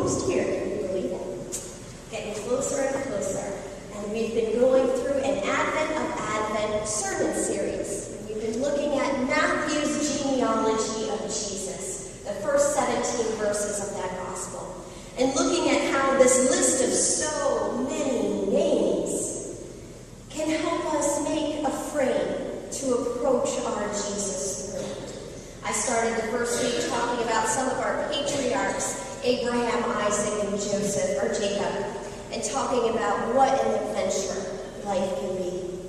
almost here, can you believe it? Getting closer and closer. And we've been going through an Advent of Advent sermon series. And we've been looking at Matthew's genealogy of Jesus, the first 17 verses of that gospel. And looking at how this list of so many names can help us make a frame to approach our Jesus through. I started the first week talking about some of our patriarchs, Abraham, Isaac, and Joseph, or Jacob, and talking about what an adventure life can be.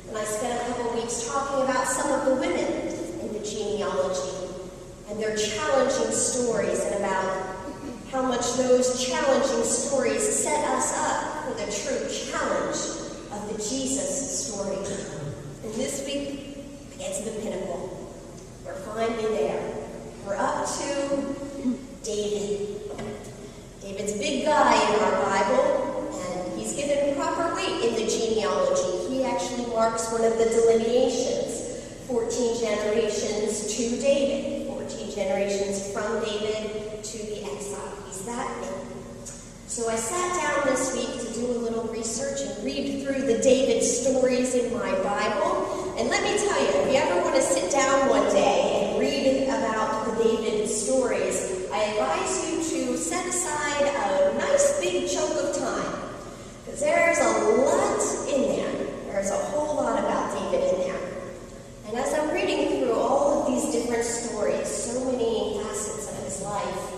And I spent a couple weeks talking about some of the women in the genealogy and their challenging stories, and about how much those challenging stories set us up for the true challenge of the Jesus story. And this week, it's the pinnacle. We're finally there. We're up to David. David's a big guy in our Bible, and he's given proper weight in the genealogy. He actually marks one of the delineations, 14 generations to David, 14 generations from David to the exile. He's that big. So I sat down this week to do a little research and read through the David stories in my Bible. And let me tell you, if you ever want to sit down one day and read about the David stories, I advise you to set aside a nice big chunk of time, because there's a lot in there. There's a whole lot about David in there. And as I'm reading through all of these different stories, so many facets of his life,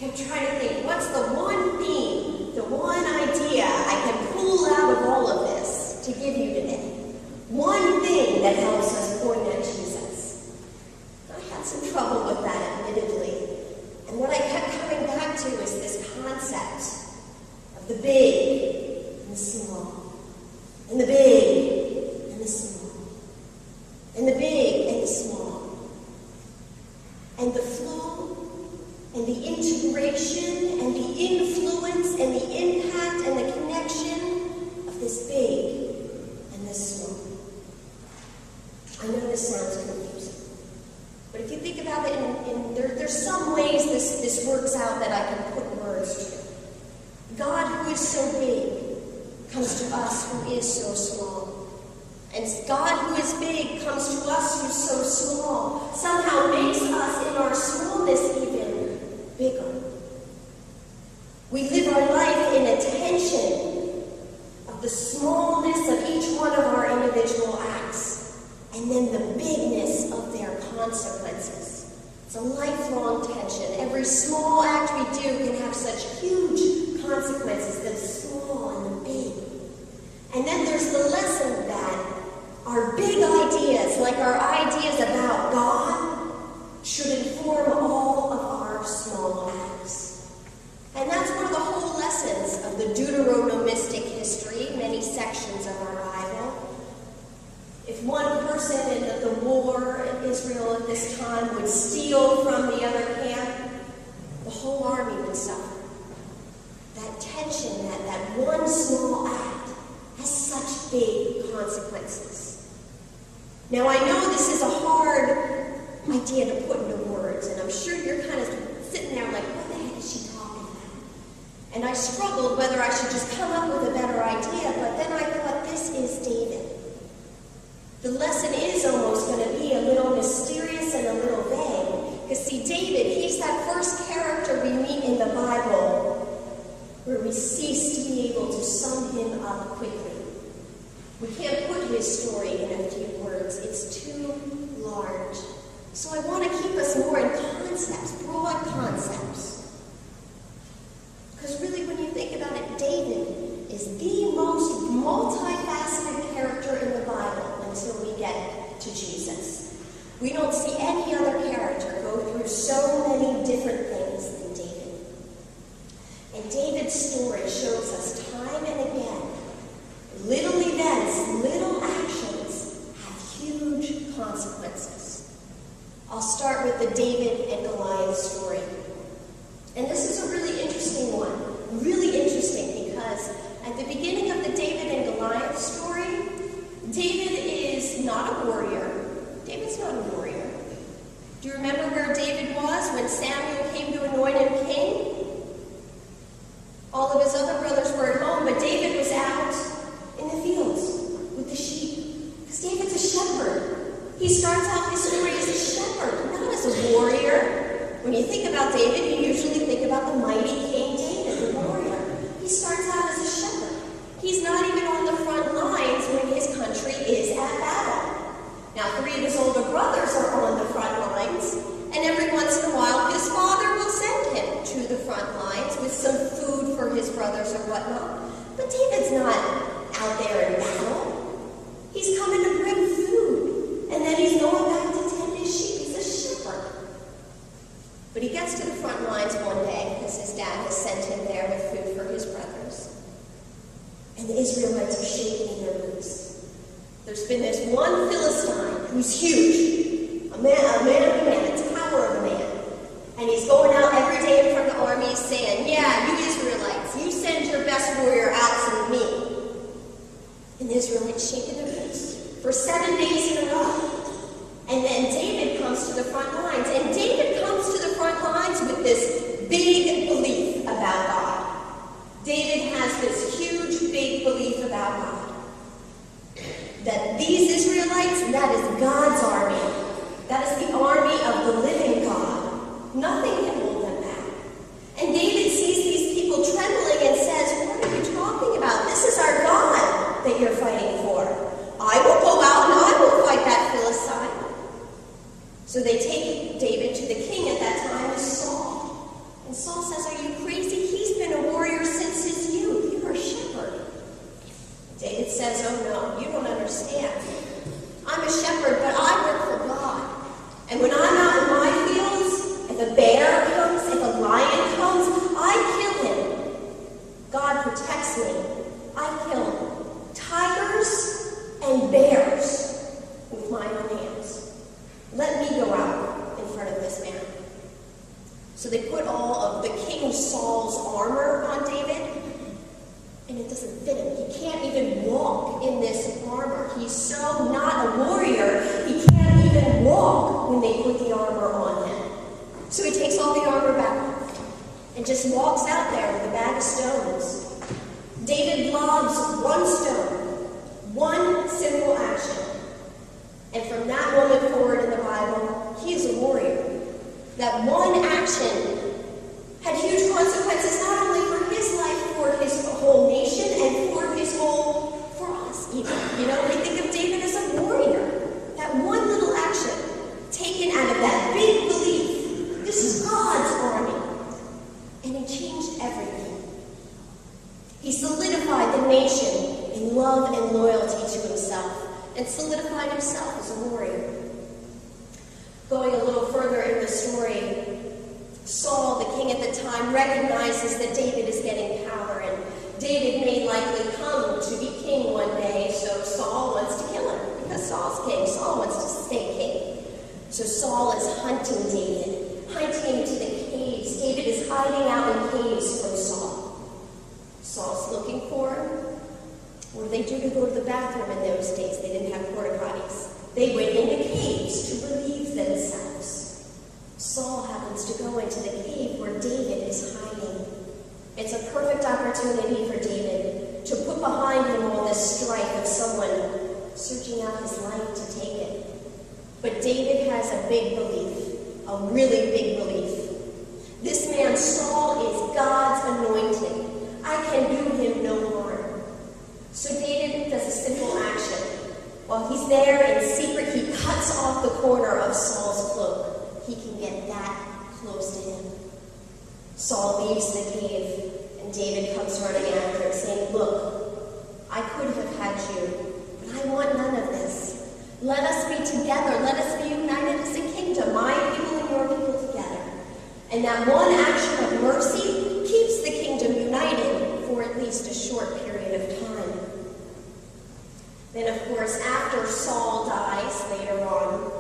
I'm trying to think, what's the one theme, the one idea I can pull out of all of this to give you today? One thing that helps us point at Jesus. I had some trouble with that, admittedly. And what I kept coming back to is this concept of the big and the small. And the big and the small. And the big and the small. And the flow and the integration and the influence and the impact and the connection of this big and this small. I know this sounds confusing, but if you think about it, there's some ways this works out that I can put words to. God, who is so big, comes to us who is so small. And God, who is big, comes to us who's so small, somehow makes us in our smallness even bigger. We live our life in a tension of the smallness of each one of our individual acts, and then the bigness of their consequences. It's a lifelong tension. Every small act we do can have such huge consequences, the small and the big. And then there's the lesson that our big ideas, like our ideas about God, should inform all of our small acts. And that's one of the whole lessons of the Deuteronomistic history, many sections of our Bible. If one person in the war in Israel at this time would steal from the other camp, the whole army would suffer. That tension, that one small act, has such big consequences. Now, I know this is a hard idea to put into words, and I'm sure you're kind of sitting there like, what the heck is she talking about? And I struggled whether I should just come up with a better idea, but then I thought, this is David. The lesson is almost going to be a little mysterious and a little vague, because see, David, he's that first character we meet in the Bible where we cease to be able to sum him up quickly. We can't put his story in a few words. It's too large. So I want to keep us more in concepts, broad concepts. Because really, when you think about it, David is the most multifaceted character in the Bible until we get to Jesus. We don't see any other character go through so many different things than David. And David's story shows us time and again, little events, little actions have huge consequences. I'll start with the David and Goliath story. And this is a really interesting one. Really interesting because at the beginning of the David and Goliath story, David is not a warrior. David's not a warrior. Do you remember where David was when Samuel came When you think about David, you usually think about the mighty King David, the warrior. He starts out as a shepherd. He's not even on the front lines when his country is at battle. Now, 3 of his older brothers are on the front lines, and every once in a while, his father will send him to the front lines with some food for his brothers or whatnot. But David's not out there in battle. He's coming to bring food, and then he's going back to tend his sheep. He's a shepherd. But he gets to the front lines one day because his dad has sent him there with food for his brothers. And the Israelites are shaking in their boots. There's been this one Philistine who's huge, a man of a man, a tower of a man. And he's going out every day in front of the army saying, yeah, you Israelites, you send your best warrior out to me. And the Israelites shaking their boots for 7 days in a row. And then David comes to the front lines. And David comes to the front lines with this big belief about God. David has this huge, big belief about God. That these Israelites, that is God's army. That is the army of the living God. Nothing can hold them back. And David sees these people trembling and says, what are you talking about? This is our God that you're fighting for. I will go out and I will fight that Philistine. So they take David to the king at that time, as Saul. And Saul says, are you crazy? He's been a warrior since his youth. You're a shepherd. David says, oh no, you don't understand. I'm a shepherd, but I work for God. And when I'm out in my fields, if a bear comes, if a lion comes, I kill him. God protects me. I kill tigers and bears with my own hands. Let me go out in front of this man. So they put all of the King Saul's armor on David, and it doesn't fit him. He can't even walk in this armor. He's so not a warrior, he can't even walk when they put the armor on him. So he takes all the armor back off and just walks out there with a bag of stones. David lobs one stone, one simple action. And from that moment forward in the Bible, he is a warrior. That one action had huge consequences not only for his life, for his whole nation, and for us even. You know, we think of David as a warrior. That one little action taken out of that big belief. This is God's army. And he changed everything. He solidified the nation in love and loyalty to himself, and solidified himself as a warrior. Going a little further in the story, Saul, the king at the time, recognizes that David is getting power, and David may likely come to be king one day, so Saul wants to kill him, because Saul's king. Saul wants to stay king. So Saul is hunting David, hunting him to the caves. David is hiding out in caves from Saul. Saul's looking for him. What did they do to go to the bathroom in those days? They didn't have porta potties. They went into caves to relieve themselves. Saul happens to go into the cave where David is hiding. It's a perfect opportunity for David to put behind him all this strife of someone searching out his life to take it. But David has a big belief, a really big belief. This man, Saul, is God's anointed. I can do him no harm. So David does a simple action. While he's there in secret, he cuts off the corner of Saul's cloak. He can get that close to him. Saul leaves the cave, and David comes running after him, saying, look, I could have had you, but I want none of this. Let us be together. Let us be united as a kingdom, my people and your people together. And that one action of mercy keeps the kingdom united for at least a short period of time. Then, of course, after Saul dies later on,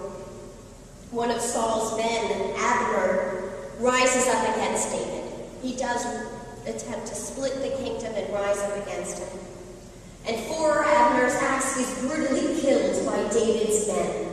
one of Saul's men, Abner, rises up against David. He does attempt to split the kingdom and rise up against him. And for Abner's acts, he's brutally killed by David's men.